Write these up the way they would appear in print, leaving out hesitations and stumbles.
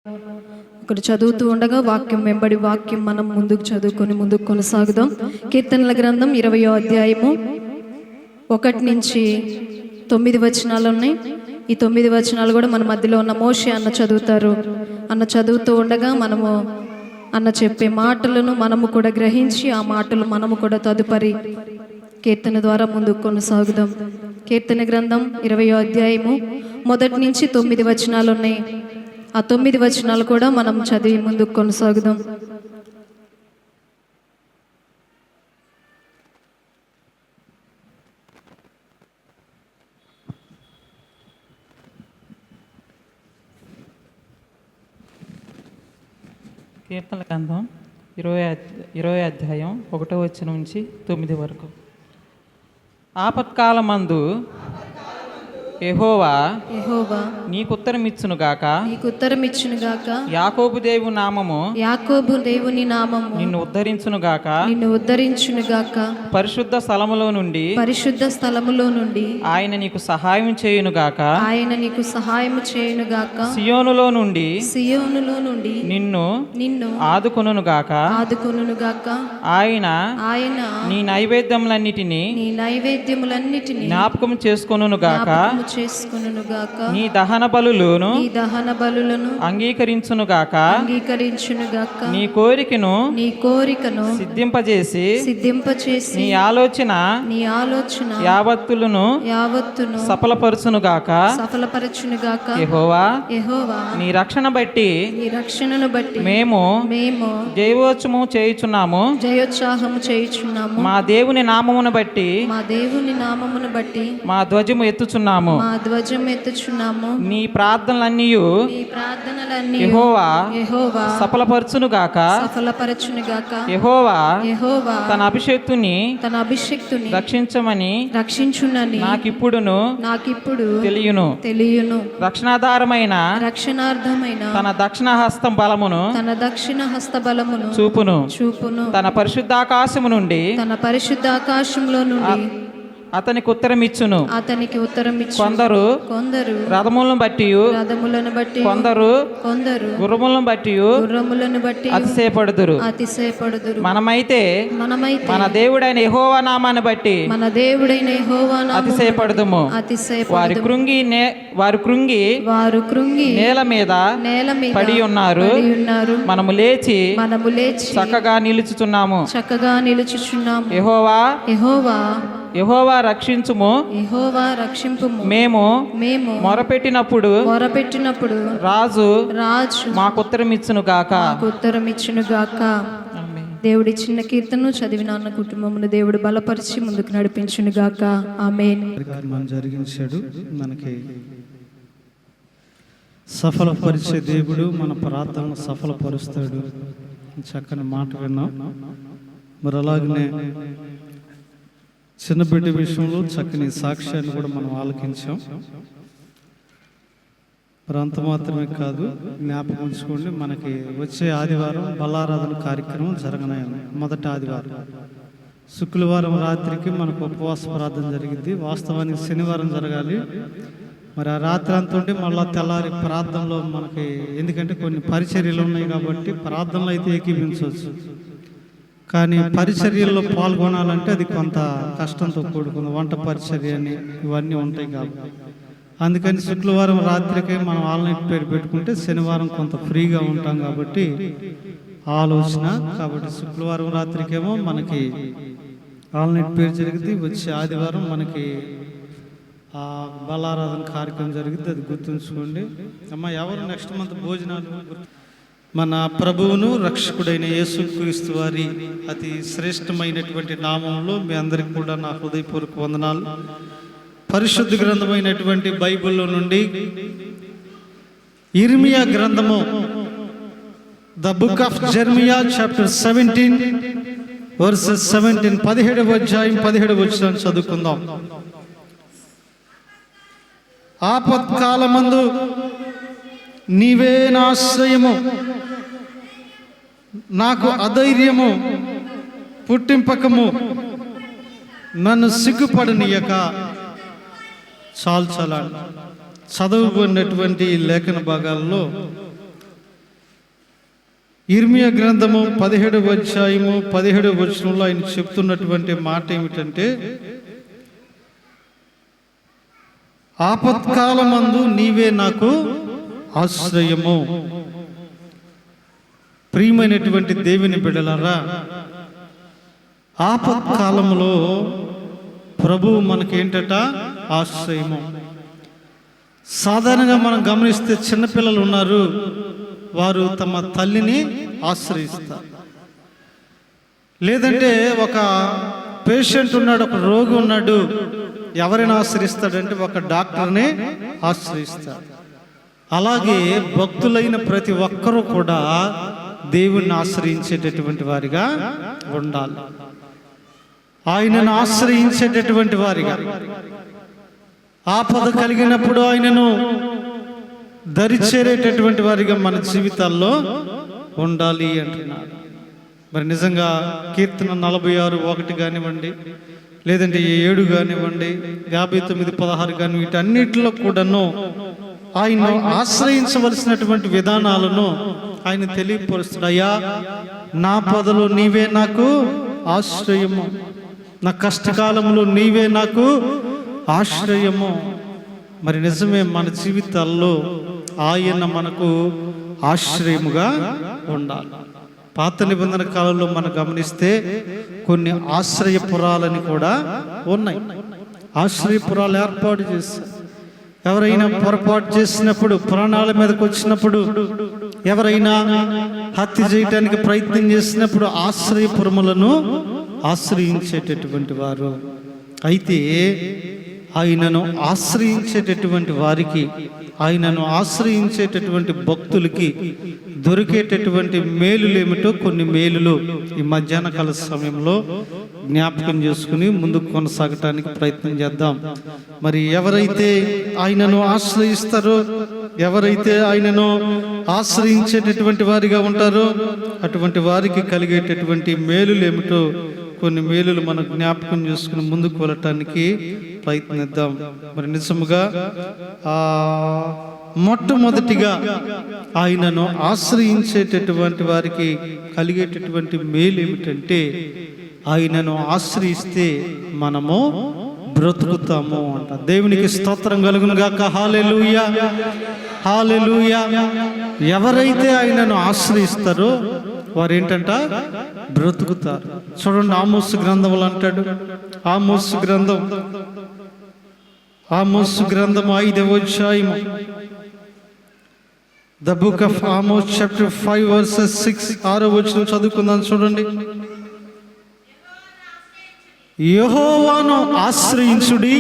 ఇక్కడ చదువుతూ ఉండగా వాక్యం వెంబడి వాక్యం మనం ముందుకు చదువుకొని ముందుకు కొనసాగుదాం. కీర్తనల గ్రంథం 20వ అధ్యాయము 1 నుంచి 9 వచనాలు ఉన్నాయి. ఈ 9 వచనాలు కూడా మన మధ్యలో ఉన్న మోషే అన్న చదువుతారు. అన్న చదువుతూ ఉండగా మనము అన్న చెప్పే మాటలను మనము కూడా గ్రహించి ఆ మాటలు మనము కూడా తదుపరి కీర్తన ద్వారా ముందుకు కొనసాగుదాం. కీర్తన గ్రంథం 20వ అధ్యాయము 1 నుంచి 9 వచనాలు ఉన్నాయి. ఆ 9 వచనాలు కూడా మనం చదివి ముందుకు కొనసాగుదాం. కీర్తనల గ్రంథం 20వ అధ్యాయం 1వ వచనం నుంచి 9 వరకు. ఆపత్కాలమందు యెహోవా నీకు ఉత్తరమిచ్చునుగాక, యాకోబు దేవుని నామము నిన్ను ఉద్ధరించునుగాక. పరిశుద్ధ స్థలములో నుండి ఆయన నీకు సహాయం చేయునుగాక. సియోనులో నుండి నిన్ను ఆదుకొనుగాక. ఆయన నీ నైవేద్యములన్నిటినీ జ్ఞాపకం చేసుకొనుగాక. నీ దహన బలులను అంగీకరించునుగాక. నీ కోరికను సిద్ధింపజేసి నీ ఆలోచన యావత్తులను సఫలపరచునుగాక. యెహోవా నీ రక్షణను బట్టి మేము జయోత్సవము చేయుచున్నాము. మా దేవుని నామమును బట్టి మా ధ్వజము ఎత్తుచున్నాము. నీ ప్రార్థనలన్నీ యెహోవా సఫలపరచునుగాక. యెహోవా తన అభిషేక్తుని రక్షించమని నాకిప్పుడును తెలియను. రక్షణాధారమైన తన దక్షిణ హస్త బలమును చూపును. తన పరిశుద్ధాకాశము నుండి అతనికి ఉత్తరమిచ్చును. కొందరు రథములను బట్టి కొందరు గుర్రములను బట్టి అతిశయపడుదురు. మనమైతే మన దేవుడైన యెహోవా నామాన్ని బట్టి అతిశయపడుదుము. వారు కృంగి నేల మీద పడి ఉన్నారు. మనము లేచి చక్కగా నిలుచుచున్నాము. యెహోవా రక్షించుము. మేము మొరపెట్టినప్పుడు రాజు మాకు ఉత్తరమిచ్చును గాక. దేవుడి చిన్న కీర్తనను చదివిన అన్న కుటుంబమును దేవుడు బలపరిచి ముందుకు నడిపించును గాక. ఆమేన్. జరిగించాడు. మనకి సఫలపరిచే దేవుడు మన ప్రార్థనను సఫలపరుస్తాడు. చక్కని మాట విన్నాం. మరి అలాగనే చిన్న బిడ్డ విషయంలో చక్కని సాక్ష్యాన్ని కూడా మనం ఆలకించాం. మరి అంత మాత్రమే కాదు, జ్ఞాపకం ఉంచుకోండి, మనకి వచ్చే ఆదివారం బలారాధన కార్యక్రమం జరగనుంది. మొదటి ఆదివారం శుక్రవారం రాత్రికి మనకు ఉపవాస ప్రార్థన జరిగింది. వాస్తవానికి శనివారం జరగాలి. మరి ఆ రాత్రి అంతా ఉంటే మళ్ళీ తెల్లారి ప్రార్థనలో మనకి, ఎందుకంటే కొన్ని పరిచర్యలు ఉన్నాయి కాబట్టి ప్రార్థనలు అయితే ఏకీభించవచ్చు, కానీ పరిచర్యల్లో పాల్గొనాలంటే అది కొంత కష్టంతో కూడుకుంది. వంట పరిచర్య అని ఇవన్నీ ఉంటాయి కాబట్టి అందుకని శుక్రవారం రాత్రికే మనం ఆన్లైన్ పేరు పెట్టుకుంటే శనివారం కొంత ఫ్రీగా ఉంటాం కాబట్టి ఆలోచన. కాబట్టి శుక్రవారం రాత్రికేమో మనకి ఆన్లైన్ పేరు జరిగింది. వచ్చే ఆదివారం మనకి ఆ బలారాధన కార్యక్రమం జరిగింది. అది గుర్తుంచుకోండి అమ్మ. ఎవరు నెక్స్ట్ మంత్ భోజనాలు మన ప్రభువును రక్షకుడైన యేసుక్రీస్తు వారి అతి శ్రేష్టమైనటువంటి నామంలో మీ అందరికీ కూడా నా హృదయపూర్వక వందనాలు. పరిశుద్ధ గ్రంథమైనటువంటి బైబిల్లో నుండి ఇర్మియా గ్రంథము, the book of Jeremiah, chapter 17 versus 17, 17వ అధ్యాయం 17వ వచనం చదువుకుందాం. ఆపత్కాలమందు నీవే నాశ్రయము, నాకు అధైర్యము పుట్టింపకము, నన్ను సిగ్గుపడనీయక. చాలు చదవబడినటువంటి లేఖన భాగాల్లో ఇర్మియా గ్రంథము 17వ అధ్యాయము 17వ వచనంలో ఆయన చెప్తున్నటువంటి మాట ఏమిటంటే, ఆపత్కాలమందు నీవే నాకు ఆశ్రయము. ప్రియమైనటువంటి దేవుని బిడ్డలారా, ఆపత్కాలంలో ప్రభువు మనకేంటట? ఆశ్రయము. సాధారణంగా మనం గమనిస్తే చిన్నపిల్లలు ఉన్నారు, వారు తమ తల్లిని ఆశ్రయిస్తారు. లేదంటే ఒక పేషెంట్ ఉన్నాడు, ఒక రోగి ఉన్నాడు, ఎవరైనా ఆశ్రయిస్తాడంటే ఒక డాక్టర్ని ఆశ్రయిస్తాడు. అలాగే భక్తులైన ప్రతి ఒక్కరూ కూడా దేవుణ్ణి ఆశ్రయించేటటువంటి వారిగా ఉండాలి. ఆయనను ఆశ్రయించేటటువంటి వారిగా, ఆపద కలిగినప్పుడు ఆయనను దరిచేరేటటువంటి వారిగా మన జీవితాల్లో ఉండాలి అంటున్నాడు. మరి నిజంగా కీర్తన 46:1 కానివ్వండి, లేదంటే 7 కానివ్వండి, 59:16 కానీ, వీటన్నిటిలో కూడాను ఆయన ఆశ్రయించవలసినటువంటి విధానాలను ఆయన తెలియపరుస్తాడు. అయ్యా, నా పదలో నీవే నాకు ఆశ్రయము, నా కష్టకాలంలో నీవే నాకు ఆశ్రయము. మరి నిజమే, మన జీవితాల్లో ఆయన మనకు ఆశ్రయముగా ఉండాలి. పాత నిబంధన కాలంలో మనం గమనిస్తే కొన్ని ఆశ్రయపురాలని కూడా ఉన్నాయి. ఆశ్రయపురాలు ఏర్పాటు చేశారు. ఎవరైనా పొరపాటు చేసినప్పుడు, ప్రాణాల మీదకి వచ్చినప్పుడు, ఎవరైనా హత్య చేయడానికి ప్రయత్నం చేసినప్పుడు ఆశ్రయపురములను ఆశ్రయించేటటువంటి వారు. అయితే ఆయనను ఆశ్రయించేటటువంటి వారికి, ఆయనను ఆశ్రయించేటటువంటి భక్తులకి దొరికేటటువంటి మేలులు ఏమిటో కొన్ని మేలులు ఈ మధ్యాహ్న కాల సమయంలో జ్ఞాపకం చేసుకుని ముందుకు కొనసాగటానికి ప్రయత్నం చేద్దాం. మరి ఎవరైతే ఆయనను ఆశ్రయిస్తారో, ఎవరైతే ఆయనను ఆశ్రయించేటటువంటి వారిగా ఉంటారో, అటువంటి వారికి కలిగేటటువంటి మేలులు ఏమిటో కొన్ని మేలులు మనం జ్ఞాపకం చేసుకుని ముందుకు వెళ్ళటానికి ప్రయత్నిద్దాం. మరి నిజముగా మొట్టమొదటిగా ఆయనను ఆశ్రయించేటటువంటి వారికి కలిగేటటువంటి మేలు ఏమిటంటే, ఆయనను ఆశ్రయిస్తే మనము బ్రతుకుతాము అంట. దేవునికి స్తోత్రం కలుగును గాక. హల్లెలూయా, హల్లెలూయా. ఎవరైతే ఆయనను ఆశ్రయిస్తారో వారు ఏంటంట? బ్రతుకుతారు. చూడండి, ఆమోసు గ్రంథంలో అంటాడు, ఆమోసు గ్రంథం 5వ అధ్యాయము, the book of Amos chapter 5 verses 6, 6వ వచనం చదువుకుందాం. చూడండి, యెహోవాను ఆశ్రయించుడి,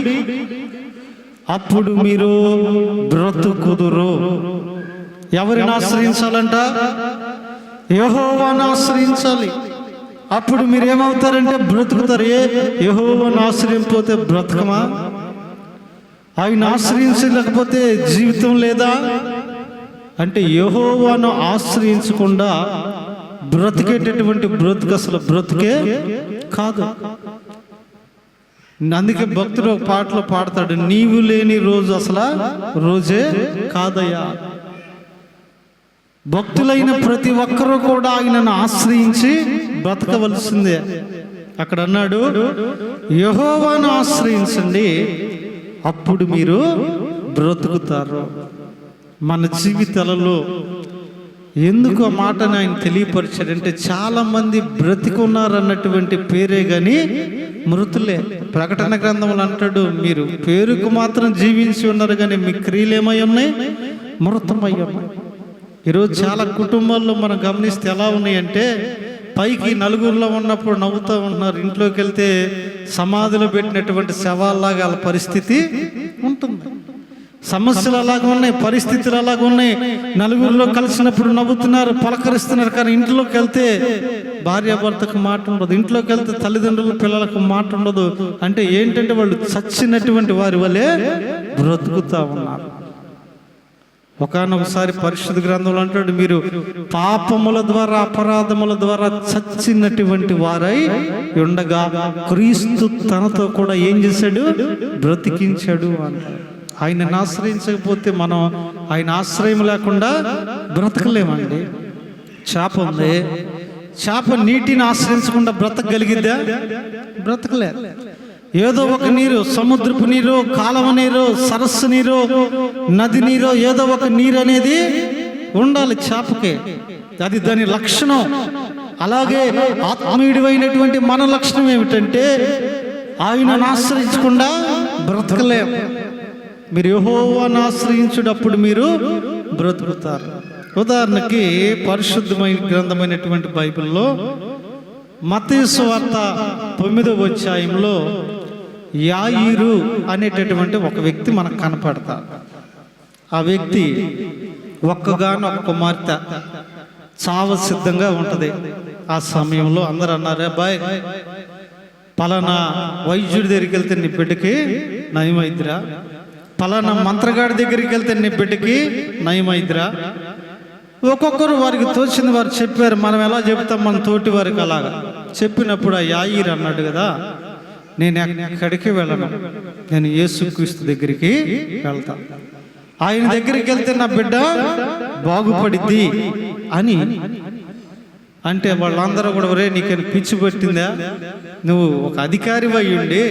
అప్పుడు మీరు బ్రతుకుదురు. ఎవరిని ఆశ్రయించాలంట? యెహోవాను ఆశ్రయించాలి. అప్పుడు మీరు ఏమవుతారంటే బ్రతుకుతారు. యెహోవాను ఆశ్రయించకపోతే బ్రతకమా? ఆయన ఆశ్రయించలేకపోతే జీవితం లేదా అంటే, యెహోవాను ఆశ్రయించకుండా బ్రతికేటటువంటి బ్రతుకు అసలు బ్రతుకే కాదు. అందుకే భక్తుడు ఒక పాటలో పాడతాడు, నీవు లేని రోజు అసలు రోజే కాదయ్యా. భక్తులైన ప్రతి ఒక్కరూ కూడా ఆయనను ఆశ్రయించి బ్రతకవలసిందే. అక్కడ అన్నాడు, యెహోవాను ఆశ్రయించండి, అప్పుడు మీరు బ్రతుకుతారు. మన జీవితాలలో ఎందుకు ఆ మాటను ఆయన తెలియపరిచాడంటే, చాలా మంది బ్రతికున్నారు అన్నటువంటి పేరే గాని మృతులే. ప్రకటన గ్రంథంలో అంటాడు, మీరు పేరుకు మాత్రం జీవించి ఉన్నారు కానీ మీ క్రియలు ఏమై ఉన్నాయి? మృతమై ఉన్నాయి. ఈరోజు చాలా కుటుంబాల్లో మనం గమనిస్తే ఎలా ఉన్నాయంటే, పైకి నలుగురిలో ఉన్నప్పుడు నవ్వుతూ ఉంటున్నారు, ఇంట్లోకి వెళ్తే సమాధిలో పెట్టినటువంటి శవాల్లాగా వాళ్ళ పరిస్థితి ఉంటుంది. సమస్యలు అలాగ ఉన్నాయి, పరిస్థితులు అలాగ ఉన్నాయి. నలుగురిలో కలిసినప్పుడు నవ్వుతున్నారు, పలకరిస్తున్నారు, కానీ ఇంట్లోకి వెళ్తే భార్యాభర్తకు మాట ఉండదు, ఇంట్లోకి వెళ్తే తల్లిదండ్రుల పిల్లలకు మాట ఉండదు. అంటే ఏంటంటే వాళ్ళు చచ్చినటువంటి వారి వలె బ్రతుకుతా ఉన్నారు. ఒకానొకసారి పరిశుద్ధ గ్రంథంలో అంటాడు, మీరు పాపముల ద్వారా, అపరాధముల ద్వారా చచ్చినటువంటి వారై ఉండగా క్రీస్తు తనతో కూడా ఏం చేశాడు? బ్రతికించాడు అంటాడు. ఆయనను ఆశ్రయించకపోతే మనం ఆయన ఆశ్రయం లేకుండా బ్రతకలేమండి. చేప ఉంది. చేప నీటిని ఆశ్రయించకుండా బ్రతకగలిగిద్దా? బ్రతకలే. ఏదో ఒక నీరు, సముద్రపు నీరు, కాలువ నీరు, సరస్సు నీరు, నది నీరు, ఏదో ఒక నీరు అనేది ఉండాలి చేపకి. అది దాని లక్షణం. అలాగే ఆత్మీయుడైనటువంటి మన లక్షణం ఏమిటంటే ఆయనను ఆశ్రయించకుండా బ్రతకలేం. మీరు యెహోవాను ఆశ్రయించుడప్పుడు మీరు బ్రతుకుతారు. ఉదాహరణకి పరిశుద్ధమైన గ్రంథమైనటువంటి బైబిల్లో మత్తయి సువార్త 9వ అధ్యాయంలో యాయీరు అనేటటువంటి ఒక వ్యక్తి మనకు కనపడతారు. ఆ వ్యక్తి ఒక్కగానొక్క కుమార్తె చావ సిద్ధంగా ఉంటుంది. ఆ సమయంలో అందరూ అన్నారే, బాయ్ పలానా వైద్యుడి దగ్గరికి వెళ్తే నీ బిడ్డకి నయమైద్దిరా, పలానా మంత్రగాడి దగ్గరికి వెళ్తే నీ బిడ్డకి నయమైద్దిరా. ఒక్కొక్కరు వారికి తోచింది వారు చెప్పారు. మనం ఎలా చెప్తాం మన తోటి వారికి అలాగా చెప్పినప్పుడు ఆ యాయీరు అన్నాడు కదా, నేను ఎక్కడికి వెళ్ళను, నేను యేసుక్రీస్తు దగ్గరికి వెళ్తా, ఆయన దగ్గరికి వెళ్తే నా బిడ్డ బాగుపడిద్ది అని అంటే వాళ్ళందరూ కూడా, ఒరే నీకేం పిచ్చి పట్టిందా, నువ్వు ఒక అధికారి అయ్యుండి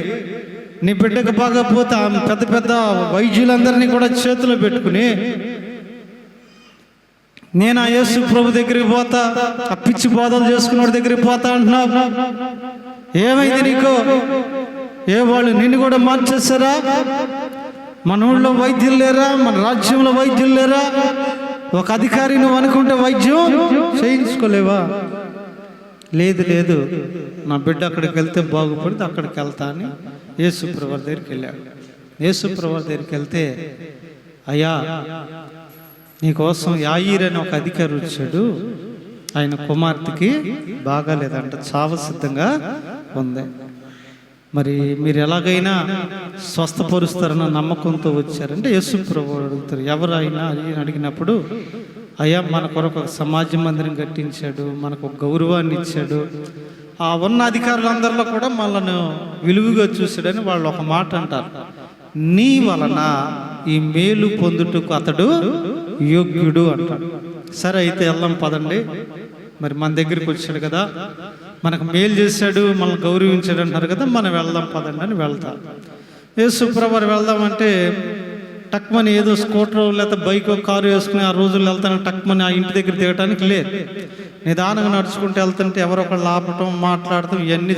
నీ బిడ్డకు బాగపోతే ఆమె పెద్ద పెద్ద వైద్యులందరినీ కూడా చేతిలో పెట్టుకుని నేను ఆ యేసు ప్రభు దగ్గరికి పోతా, ఆ పిచ్చి బోధలు చేసుకున్న దగ్గరికి పోతా అంటున్నావు, ఏమైంది నీకు? ఏ వాళ్ళు నిన్ను కూడా మార్చేస్తారా? మన ఊళ్ళో వైద్యులు లేరా? మన రాజ్యంలో వైద్యులు లేరా? ఒక అధికారి నువ్వు అనుకుంటే వైద్యం చేయించుకోలేవా? లేదు లేదు, నా బిడ్డ అక్కడికి వెళ్తే బాగుపడితే అక్కడికి వెళ్తా అని యేసుప్రభు దగ్గరికి వెళ్ళాడు. యేసుప్రభు దగ్గరికి వెళ్తే, అయ్యా నీకోసం యాయీరు అని ఒక అధికారి వచ్చాడు, ఆయన కుమార్తెకి బాగాలేదంట, చావ సిద్ధంగా ఉంది, మరి మీరు ఎలాగైనా స్వస్థపరుస్తారన్న నమ్మకంతో వచ్చారంటే యేసుప్రభు అడుగుతారు, ఎవరు అయినా అని అడిగినప్పుడు, అయ్యా మన కొరకు ఒక సమాజ మందిరం కట్టించాడు, మనకు ఒక గౌరవాన్ని ఇచ్చాడు, ఆ ఉన్న అధికారులందరిలో కూడా మనల్ని విలువగా చూశాడని వాళ్ళు ఒక మాట అంటారు, నీ వలన ఈ మేలు పొందుటకు అతడు యోగ్యుడు అంటాడు. సరే అయితే వెళ్దాం పదండి, మరి మన దగ్గరికి వచ్చాడు కదా, మనకు మేలు చేశాడు, మనల్ని గౌరవించాడు అంటారు కదా, మనం వెళ్దాం పదండి అని వెళ్తాం. యేసుప్రభు వెళ్దామంటే టక్మని ఏదో స్కూటర్ లేకపోతే బైక్ కారు వేసుకుని ఆ రోజుల్లో వెళ్తాను టక్మని ఆ ఇంటి దగ్గర దిగటానికి లేదు. నిదానంగా నడుచుకుంటూ వెళ్తుంటే ఎవరో ఒకళ్ళు ఆపటం, మాట్లాడటం ఇవన్నీ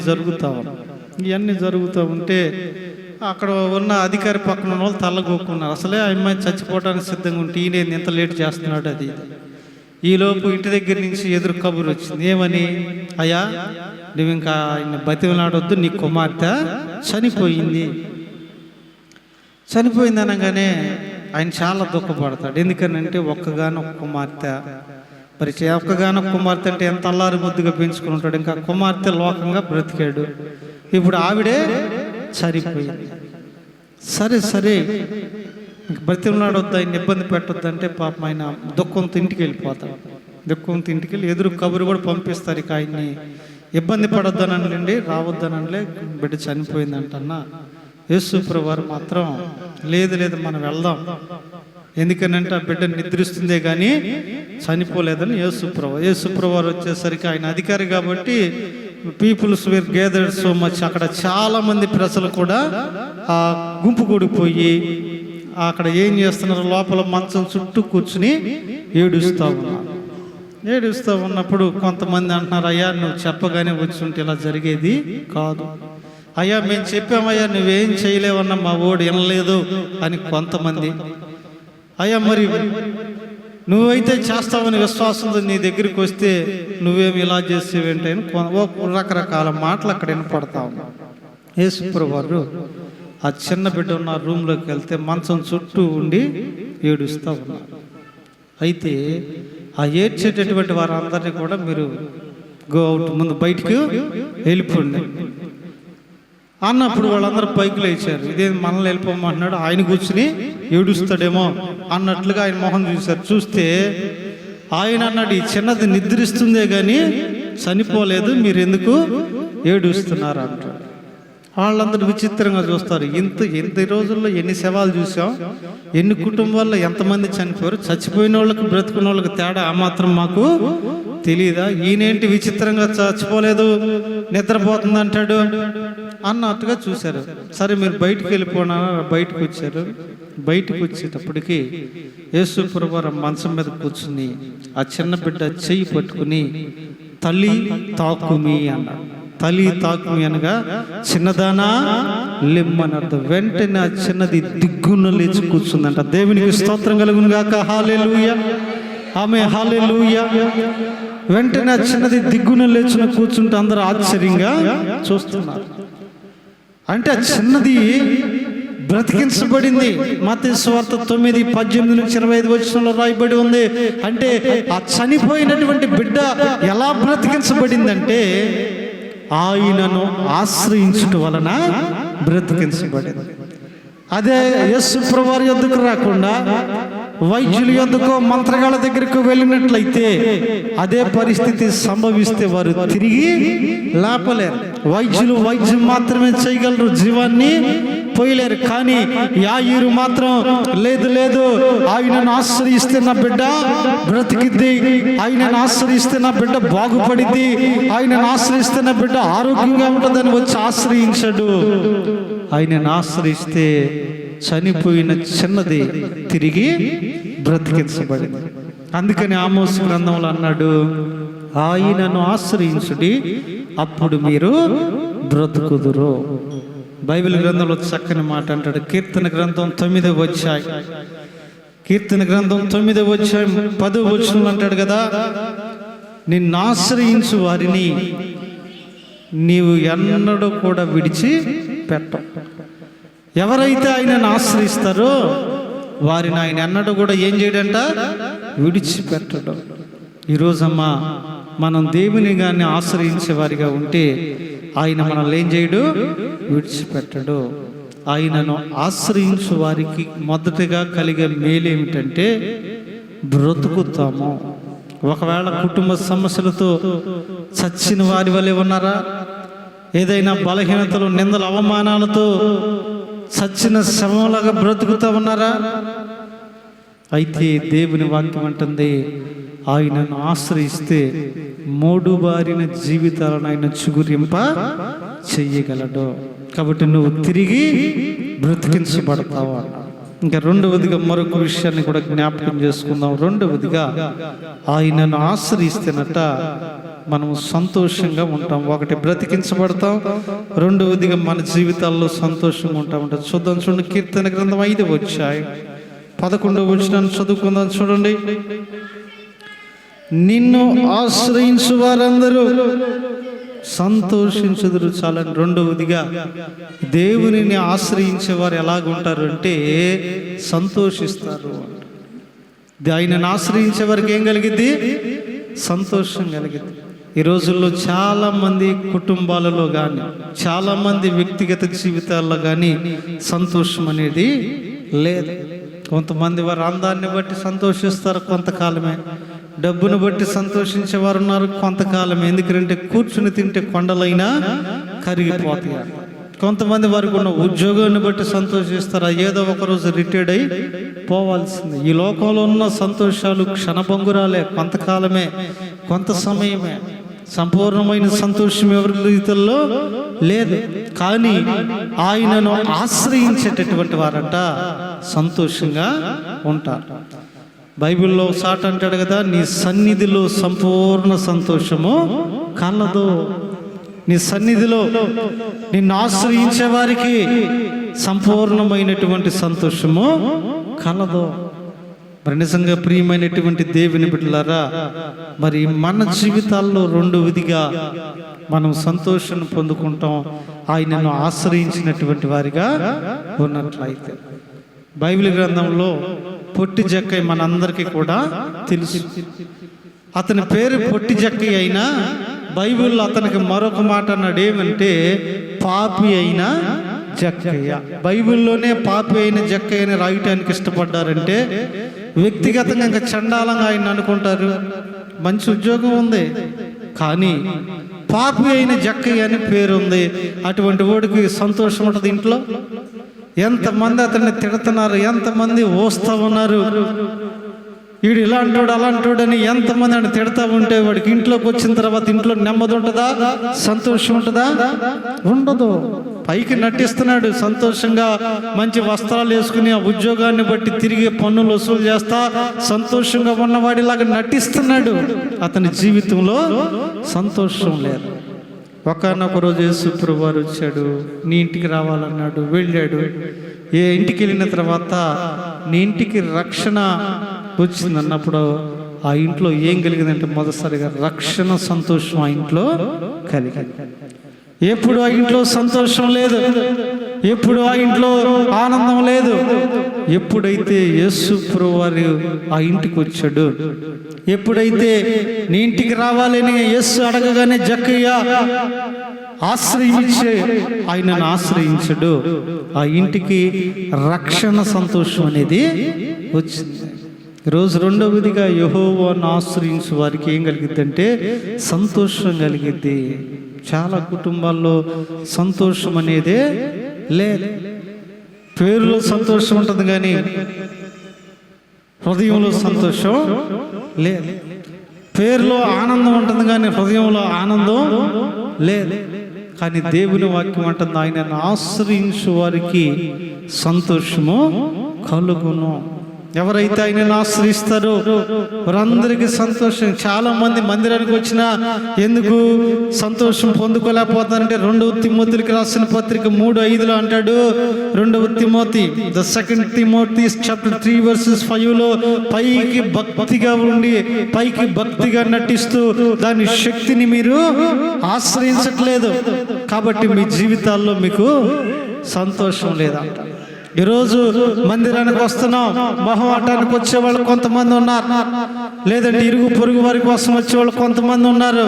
జరుగుతూ ఉంటే అక్కడ ఉన్న అధికారి పక్కన ఉన్న వాళ్ళు తల్లగొక్కున్నారు. అసలే ఆ అమ్మాయి చచ్చిపోవడానికి సిద్ధంగా ఉంటే ఈయన ఎంత లేట్ చేస్తున్నాడు అది. ఈలోపు ఇంటి దగ్గర నుంచి ఎదురు కబురు వచ్చింది, ఏమని, అయ్యా నువ్వు ఇంకా ఆయన బతిమలాడొద్దు, నీ కుమార్తె చనిపోయింది అనగానే ఆయన చాలా దుఃఖపడతాడు. ఎందుకనంటే ఒక్కగానొక్క కుమార్తె, మరి ఒక్కగానొక్క కుమార్తె అంటే ఎంత అల్లారి ముద్దుగా పెంచుకుని ఉంటాడు, ఇంకా కుమార్తె లోకంగా బ్రతికాడు, ఇప్పుడు ఆవిడే చనిపోయింది. సరే ఇంక బ్రతిమలాడొద్దు, ఆయన ఇబ్బంది పెట్టొద్దు అంటే పాపం ఆయన దుఃఖంతో ఇంటికి వెళ్ళిపోతాడు. దుఃఖంతో ఇంటికి వెళ్ళి ఎదురు కబురు కూడా పంపిస్తారు, ఇక ఆయన్ని ఇబ్బంది పడొద్దనండి, రావద్దనండి, బిడ్డ చనిపోయిందంటన్నా. యేసుప్రభు వారు మాత్రం లేదు మనం వెళ్దాం, ఎందుకనంటే ఆ బిడ్డ నిద్రిస్తుందే కానీ చనిపోలేదని యేసుప్రభు వారు వచ్చేసరికి ఆయన అధికారి కాబట్టి పీపుల్స్ వేర్ గేదర్డ్ సో మచ్, అక్కడ చాలా మంది ప్రజలు కూడా ఆ గుంపు కూడిపోయి అక్కడ ఏం చేస్తున్నారు, లోపల మంచం చుట్టూ కూర్చుని ఏడుస్తూ ఉన్నప్పుడు కొంతమంది అంటున్నారు, అయ్యా నువ్వు చెప్పగానే వచ్చి ఉంటే ఇలా జరిగేది కాదు, అయ్యా మేము చెప్పామయ్యా నువ్వేం చేయలేవన్నా మా ఓడు వినలేదు అని కొంతమంది, అయ్యా మరి నువ్వైతే చేస్తావని విశ్వాసంతో నీ దగ్గరికి వస్తే నువ్వేమి ఇలా చేసేవేంటి అని రకరకాల మాటలు అక్కడ వినపడతావు. యేసుప్రభు వారు ఆ చిన్న బిడ్డ ఉన్న రూమ్లోకి వెళ్తే మంచం చుట్టూ ఉండి ఏడుస్తూ ఉన్నారు. అయితే ఆ ఏడ్చేటటువంటి వారందరినీ కూడా మీరు గో అవుట్, ముందు బయటికి వెళ్ళిపోండి అన్నప్పుడు వాళ్ళందరూ పైకి లేచారు. ఇదే మనల్ని వెళ్ళిపోమంటున్నాడు, ఆయన కూర్చుని ఏడుస్తాడేమో అన్నట్లుగా ఆయన మొహం చూశారు. చూస్తే ఆయన అన్నాడు, ఈ చిన్నది నిద్రిస్తుందే కానీ చనిపోలేదు, మీరు ఎందుకు ఏడుస్తున్నారు అంటాడు. వాళ్ళందరూ విచిత్రంగా చూస్తారు, ఇంత రోజుల్లో ఎన్ని శవాలు చూసాం, ఎన్ని కుటుంబాల్లో ఎంతమంది చనిపోయారు, చచ్చిపోయిన వాళ్ళకి బ్రతుకున్న వాళ్ళకి తేడా ఆ మాత్రం మాకు తెలీదా? ఈయనేంటి విచిత్రంగా చచ్చిపోలేదు, నిద్రపోతుంది అంటాడు అన్నట్టుగా చూశారు. సరే మీరు బయటికి వెళ్ళిపోనా, బయటకు వచ్చారు. బయటకు వచ్చేటప్పటికి యేసు ప్రభువారు మంచం మీద కూర్చుని ఆ చిన్న బిడ్డ చెయ్యి పట్టుకుని తల్లి తాకుమి అన్నాడు. తల్లి తాకుమి అనగా చిన్నదానా లెమ్మని అర్థం. వెంటనే ఆ చిన్నది దిగ్గున లేచి కూర్చుందంట. దేవునికి స్తోత్రం కలుగును గాక. హల్లెలూయా, ఆమె హల్లెలూయా. వెంటనే ఆ చిన్నది దిగ్గున లేచిన కూర్చుంటే అందరూ ఆశ్చర్యంగా చూస్తున్నారు. అంటే ఆ చిన్నది బ్రతికించబడింది. మత్తయి సువార్త 9:18-25 వచనంలో రాయబడి ఉంది. అంటే ఆ చనిపోయినటువంటి బిడ్డ ఎలా బ్రతికించబడిందంటే ఆయనను ఆశ్రయించుట వలన బ్రతికించబడింది. అదే యేసు ప్రభువారి యొద్దకు రాకుండా వైద్యుల యొద్దకు, మంత్రగాళ్ళ దగ్గరకు వెళ్ళినట్లయితే అదే పరిస్థితి సంభవిస్తే వారు తిరిగి లేపలేరు. వైద్యం మాత్రమే చేయగలరు, జీవాన్ని పోయలేరు. కానీ యాయీరు మాత్రం లేదు, ఆయనను ఆశ్రయిస్తే నా బిడ్డ బ్రతికిద్ది, ఆయనను ఆశ్రయిస్తే నా బిడ్డ బాగుపడిద్ది, ఆయనను ఆశ్రయిస్తే నా బిడ్డ ఆరోగ్యంగా ఉంటుందని వచ్చి ఆశ్రయించాడు. ఆయనను ఆశ్రయిస్తే చనిపోయిన చిన్నది తిరిగి బ్రతికించబడింది. అందుకని ఆమోసు గ్రంథంలో అన్నాడు, ఆయనను ఆశ్రయించుడి అప్పుడు మీరు బ్రతుకుదురు. బైబిల్ గ్రంథంలో చక్కని మాట అంటాడు. కీర్తన గ్రంథం 9వ అధ్యాయం, కీర్తన గ్రంథం 9వ అధ్యాయం 10వ వచనం అంటాడు కదా, నిన్ను ఆశ్రయించు వారిని నీవు ఎన్నడూ కూడా విడిచి పెట్ట. ఎవరైతే ఆయనను ఆశ్రయిస్తారో వారిని ఆయన ఎన్నడూ కూడా ఏం చేయడంట, విడిచిపెట్టడం. ఈరోజమ్మా మనం దేవుని గాని ఆశ్రయించే వారిగా ఉంటే ఆయన మనల్ని ఏం చేయడు, విడిచిపెట్టడు. ఆయనను ఆశ్రయించు వారికి మొదటగా కలిగే మేలు ఏమిటంటే బ్రతుకుతాము. ఒకవేళ కుటుంబ సమస్యలతో చచ్చిన వారి వలె ఉన్నారా? ఏదైనా బలహీనతలు, నిందలు, అవమానాలతో చచ్చిన శవంలాగా బ్రతుకుతా ఉన్నారా? అయితే దేవుని వాక్యం అంటుంది, ఆయనను ఆశ్రయిస్తే మోడుబారిన జీవితాలను ఆయన చిగురింప చెయ్యగలడు. కాబట్టి నువ్వు తిరిగి బ్రతికించబడతావు అన్నాడు. ఇంకా రెండవదిగా మరొక విషయాన్ని కూడా జ్ఞాపకం చేసుకుందాం. రెండవదిగా ఆయనను ఆశ్రయిస్తేనట మనం సంతోషంగా ఉంటాం. ఒకటి బ్రతికించబడతాం, రెండవదిగా మన జీవితాల్లో సంతోషంగా ఉంటామంట. చూద్దాం, చూడండి కీర్తన గ్రంథం 5వ అధ్యాయం 11వ వచనాన్ని చదువుకుందాం. చూడండి, నిన్ను ఆశ్రయించు వారందరూ సంతోషించుదురు. చాలని రెండవదిగా దేవునిని ఆశ్రయించే వారు ఎలాగుంటారు అంటే సంతోషిస్తారు. ఆయనను ఆశ్రయించే వారికి ఏం కలిగిద్ది, సంతోషం కలిగిద్ది. ఈ రోజుల్లో చాలా మంది కుటుంబాలలో కానీ, చాలా మంది వ్యక్తిగత జీవితాల్లో కానీ సంతోషం అనేది లేదు. కొంతమంది వారు అందాన్ని బట్టి సంతోషిస్తారు కొంతకాలమే, డబ్బును బట్టి సంతోషించే వారు ఉన్నారు కొంతకాలమే. ఎందుకంటే కూర్చుని తింటే కొండలైనా కరిగిపోతాయి. కొంతమంది వారికి ఉన్న ఉద్యోగాన్ని బట్టి సంతోషిస్తారు, ఏదో ఒకరోజు రిటైర్డ్ అయి పోవాల్సిందే. ఈ లోకంలో ఉన్న సంతోషాలు క్షణభంగురాలే, కొంతకాలమే, కొంత సమయమే. సంపూర్ణమైన సంతోషం ఎవరి జీవితంలో లేదు. కానీ ఆయనను ఆశ్రయించేటటువంటి వారంట సంతోషంగా ఉంటారు. బైబిల్లో సాట అంటాడు కదా, నీ సన్నిధిలో సంపూర్ణ సంతోషము కలదు. నీ సన్నిధిలో నిన్ను ఆశ్రయించే వారికి సంపూర్ణమైనటువంటి సంతోషము కలదు. మరి నిజంగా ప్రియమైనటువంటి దేవుని బిడ్డలారా, మరి మన జీవితాల్లో రెండవదిగా మనం సంతోషాన్ని పొందుకుంటాం ఆయనను ఆశ్రయించినటువంటి వారిగా ఉన్నట్లయితే. బైబిల్ గ్రంథంలో పొట్టి జక్కయ్య మనందరికీ కూడా తెలుసు. అతని పేరు పొట్టి జక్కయ్య అయినా బైబిల్లో అతనికి మరొక మాట అన్నాడు, ఏమంటే పాపి అయిన జక్కయ్య. బైబిల్లోనే పాపి అయిన జక్కయ్య అని రాయటానికి ఇష్టపడ్డారంటే వ్యక్తిగతంగా ఇంకా చండాలంగా ఆయన అనుకుంటారు. మంచి ఉద్యోగం ఉంది కానీ పాపి అయిన జక్కయ్య అని పేరుంది. అటువంటి వాడికి సంతోషం ఉంటుంది ఇంట్లో. ఎంతమంది అతన్ని తిడుతున్నారు, ఎంతమంది ఓస్తా ఉన్నారు. వీడు ఇలా అంటాడు అలా అంటాడు అని ఎంతమంది అని తిడతా ఉంటే వాడికి ఇంట్లోకి వచ్చిన తర్వాత ఇంట్లో నెమ్మది ఉంటుందా, సంతోషం ఉంటుందా? ఉండదు. పైకి నటిస్తున్నాడు సంతోషంగా, మంచి వస్త్రాలు వేసుకుని ఆ ఉద్యోగాన్ని బట్టి తిరిగి పన్నులు వసూలు చేస్తా సంతోషంగా ఉన్నవాడిలాగా నటిస్తున్నాడు. అతని జీవితంలో సంతోషం లేదు. ఒకనొక రోజు యేసుప్రభువు వారు వచ్చాడు, నీ ఇంటికి రావాలన్నాడు. వెళ్ళాడు. ఇంటికి వెళ్ళిన తర్వాత నీ ఇంటికి రక్షణ వచ్చింది అన్నప్పుడు ఆ ఇంట్లో ఏం కలిగిందంటే మొదటిసారిగా రక్షణ సంతోషం ఆ ఇంట్లో కలిగింది. ఎప్పుడు ఆ ఇంట్లో సంతోషం లేదు, ఎప్పుడు ఆ ఇంట్లో ఆనందం లేదు. ఎప్పుడైతే యేసుప్రభువు వారు ఆ ఇంటికి వచ్చాడు, ఎప్పుడైతే నీ ఇంటికి రావాలని యేసు అడగగానే జక్కయ్య ఆశ్రయించే ఆయనను ఆశ్రయించడు, ఆ ఇంటికి రక్షణ సంతోషం అనేది వచ్చింది. ఈరోజు రెండవదిగా యెహోవాను ఆశ్రయించే వారికి ఏం కలిగిద్దంటే సంతోషం కలిగిద్ది. చాలా కుటుంబాల్లో సంతోషం అనేదే లేదు. పేరులో సంతోషం ఉంటుంది కానీ హృదయంలో సంతోషం లేదు. పేరులో ఆనందం ఉంటుంది కానీ హృదయంలో ఆనందం లేదు. కానీ దేవుని వాక్యం అంటుంది, ఆయనను ఆశ్రయించు వారికి సంతోషము కలుగును. ఎవరైతే ఆయనను ఆశ్రయిస్తారో వారందరికీ సంతోషం. చాలా మంది మందిరానికి వచ్చినా ఎందుకు సంతోషం పొందుకోలేకపోతారంటే 2వ తిమోతికి రాసిన పత్రిక 3:5 అంటాడు. 2వ Timothy the second Timothy chapter 3 verses 5లో పైకి భక్తిగా ఉండి పైకి భక్తిగా నటిస్తూ దాని శక్తిని మీరు ఆశ్రయించట్లేదు కాబట్టి మీ జీవితాల్లో మీకు సంతోషం లేదంట. ఈరోజు మందిరానికి వస్తున్నాం, మొహమాటానికి వచ్చేవాళ్ళు కొంతమంది ఉన్నారు, లేదంటే ఇరుగు పొరుగు వారి కోసం వచ్చేవాళ్ళు కొంతమంది ఉన్నారు,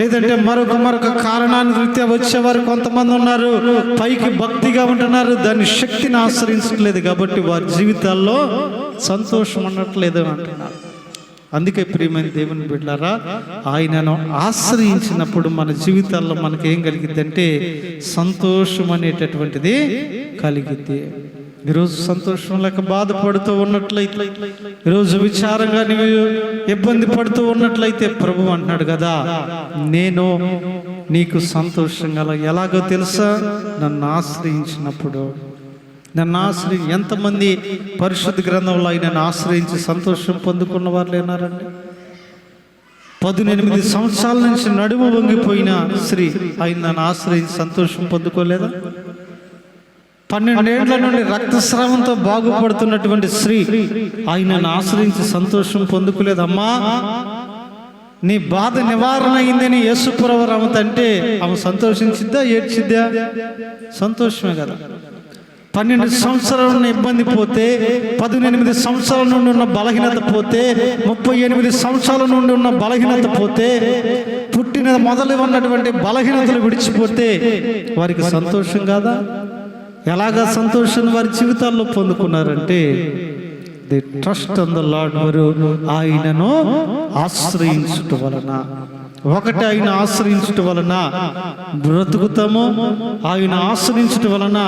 లేదంటే మరొక కారణాన్ని రీత్యా వచ్చేవారు కొంతమంది ఉన్నారు. పైకి భక్తిగా ఉంటున్నారు, దాని శక్తిని ఆశ్రయించట్లేదు కాబట్టి వారి జీవితాల్లో సంతోషం ఉండట్లేదు అంటున్నారు. అందుకే ప్రియమైన దేవుని బిడ్డలారా, ఆయనను ఆశ్రయించినప్పుడు మన జీవితాల్లో మనకి ఏం కలిగిద్దంటే సంతోషం అనేటటువంటిది కలిగిద్ది. ఈరోజు సంతోషం లేక బాధపడుతూ ఉన్నట్లయితే, ఈరోజు విచారంగా నీవు ఇబ్బంది పడుతూ ఉన్నట్లయితే ప్రభు అంటున్నాడు కదా, నేను నీకు సంతోషంగా ఎలాగో తెలుసా, నన్ను ఆశ్రయించినప్పుడు. ఎంతమంది పరిశుద్ధ గ్రంథంలో ఆయనను ఆశ్రయించి సంతోషం పొందుకున్న వారు లేనారండి? 18 సంవత్సరాల నుంచి నడుము వంగిపోయిన స్త్రీ ఆయనను ఆశ్రయించి సంతోషం పొందుకోలేదా? 12 ఏళ్ల నుండి రక్తస్రావంతో బాగుపడుతున్నటువంటి స్త్రీ ఆయనను ఆశ్రయించి సంతోషం పొందుకోలేదమ్మా. నీ బాధ నివారణ అయిందని యేసుప్రభువు రమ్మంటే ఆమె సంతోషించిద్దా, ఏడ్చిద్దా? సంతోషమే కదా. 12 సంవత్సరాల నుండి ఇబ్బంది పోతే, 18 సంవత్సరాల నుండి ఉన్న బలహీనత పోతే, 38 సంవత్సరాల నుండి ఉన్న బలహీనత పోతే, పుట్టిన మొదలు ఉన్నటువంటి బలహీనతలు విడిచిపోతే వారికి సంతోషం కాదా? ఎలాగా సంతోషం వారి జీవితాల్లో పొందుకున్నారంటే the trust on the lord. వారు ఆయనను ఆశ్రయించుట వలన, ఒకటి ఆయన ఆశ్రయించుట వలన బ్రతుకుతాము, ఆయన ఆశ్రయించుట వలన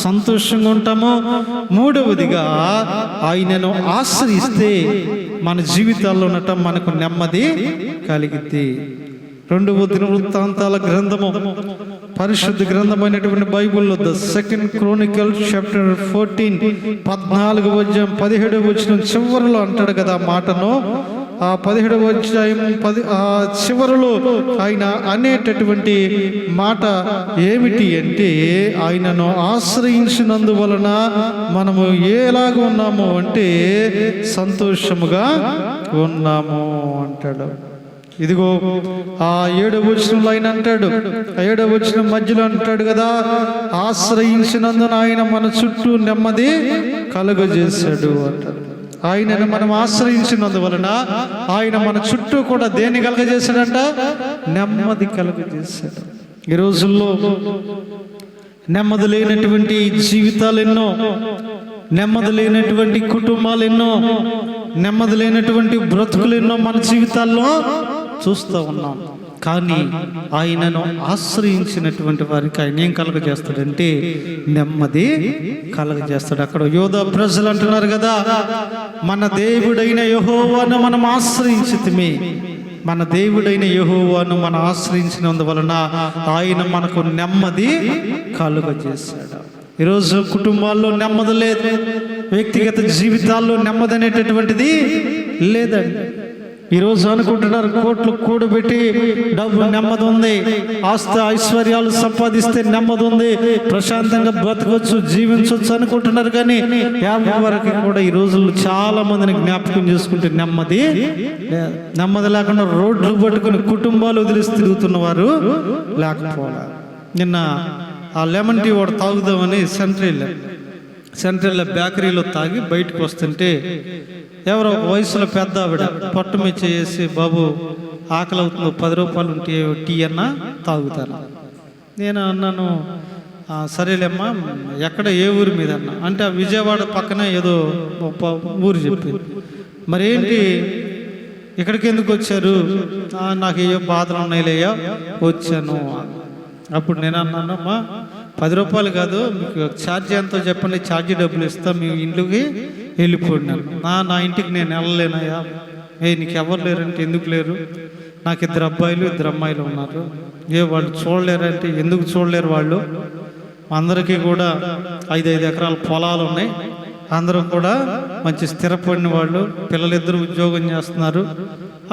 సంతోషంగా ఉంటాము. మూడవదిగా ఆయనను ఆశ్రయిస్తే మన జీవితాల్లో ఉండటం మనకు నెమ్మది కలిగిద్ది. 2వ దినవృత్తాంతాల గ్రంథము, పరిశుద్ధ గ్రంథమైనటువంటి బైబిల్లో ద సెకండ్ క్రోనికల్ చాప్టర్ 14 14వ అధ్యాయం 17వ వచనం చివరిలో అంటాడు కదా మాటను. ఆ 17వ అధ్యాయం చివరిలో ఆయన అనేటటువంటి మాట ఏమిటి అంటే, ఆయనను ఆశ్రయించినందువలన మనము ఎలాగ ఉన్నాము అంటే సంతోషముగా ఉన్నాము అంటాడు. ఇదిగో ఆ 7వ వచనంలో ఆయన అంటాడు, 7వ వచనం మధ్యలో అంటాడు కదా, ఆశ్రయించినందున ఆయన మన చుట్టూ నెమ్మది కలుగజేశాడు అంటాడు. ఆయనను మనం ఆశ్రయించినందువలన ఆయన మన చుట్టూ కూడా దేన్ని కలుగజేశాడంట? నెమ్మది కలుగజేశాడు. ఈ రోజుల్లో నెమ్మది లేనటువంటి జీవితాలు ఎన్నో, నెమ్మది లేనటువంటి కుటుంబాలు ఎన్నో, నెమ్మది లేనటువంటి బ్రతుకులు ఎన్నో మన జీవితాల్లో చూస్తూ ఉన్నాం. కానీ ఆయనను ఆశ్రయించినటువంటి వారికి ఆయన ఏం కలగజేస్తాడంటే నెమ్మది కలగజేస్తాడు. అక్కడ యోధా ప్రజలు అంటున్నారు కదా, మన దేవుడైన యెహోవాను మనం ఆశ్రయించితిమి. మన దేవుడైన యెహోవాను మనం ఆశ్రయించినందువలన ఆయన మనకు నెమ్మది కలుగజేశాడు. ఈరోజు కుటుంబాల్లో నెమ్మది లేదు, వ్యక్తిగత జీవితాల్లో నెమ్మది అనేటటువంటిది లేదండి. ఈరోజు అనుకుంటున్నారు కోట్లు కూడబెట్టి డబ్బు నెమ్మది ఉంది, ఆస్తి ఐశ్వర్యాలు సంపాదిస్తే నెమ్మది ఉంది, ప్రశాంతంగా బ్రతకొచ్చు, జీవించవచ్చు అనుకుంటున్నారు. కానీ వరకు కూడా ఈ రోజుల్లో చాలా మందిని జ్ఞాపకం చేసుకుంటే నెమ్మది లేకుండా రోడ్లు పట్టుకుని కుటుంబాలు వదిలేసి తిరుగుతున్న వారు లేకపోవాలి. నిన్న ఆ లెమన్ టీ వాడు తాగుదామని సెంట్రల్ బేకరీలో తాగి బయటకు వస్తుంటే ఎవరో వయసులో పెద్ద ఆవిడ పొట్ట మీద చేసి, బాబు ఆకలి అవుతుంది, 10 రూపాయలు ఉంటే టీ అన్నా తాగుతాను. నేను అన్నాను, సరేలేమ్మా, ఎక్కడ ఏ ఊరి మీద అన్నా అంటే ఆ విజయవాడ పక్కన ఏదో ఊరు చెప్పింది. మరేంటి ఇక్కడికి ఎందుకు వచ్చారు? నాకు ఏయో బాధలు ఉన్నాయిలేయో వచ్చాను. అప్పుడు నేను అన్నాను, అమ్మా 10 రూపాయలు కాదు, మీకు ఛార్జీ ఎంతో చెప్పండి, ఛార్జీ డబ్బులు ఇస్తా, మీ ఇంటికి వెళ్ళిపోయినాను. నా ఇంటికి నేను వెళ్ళలేనయ్యా. నీకు ఎవరు లేరంటే ఎందుకు లేరు? నాకు 2 అబ్బాయిలు 2 అమ్మాయిలు ఉన్నారు. వాళ్ళు చూడలేరంటే ఎందుకు చూడలేరు? వాళ్ళు అందరికీ కూడా 5 ఎకరాల పొలాలు ఉన్నాయి, అందరూ కూడా మంచి స్థిరపడిన వాళ్ళు, పిల్లలిద్దరూ ఉద్యోగం చేస్తున్నారు.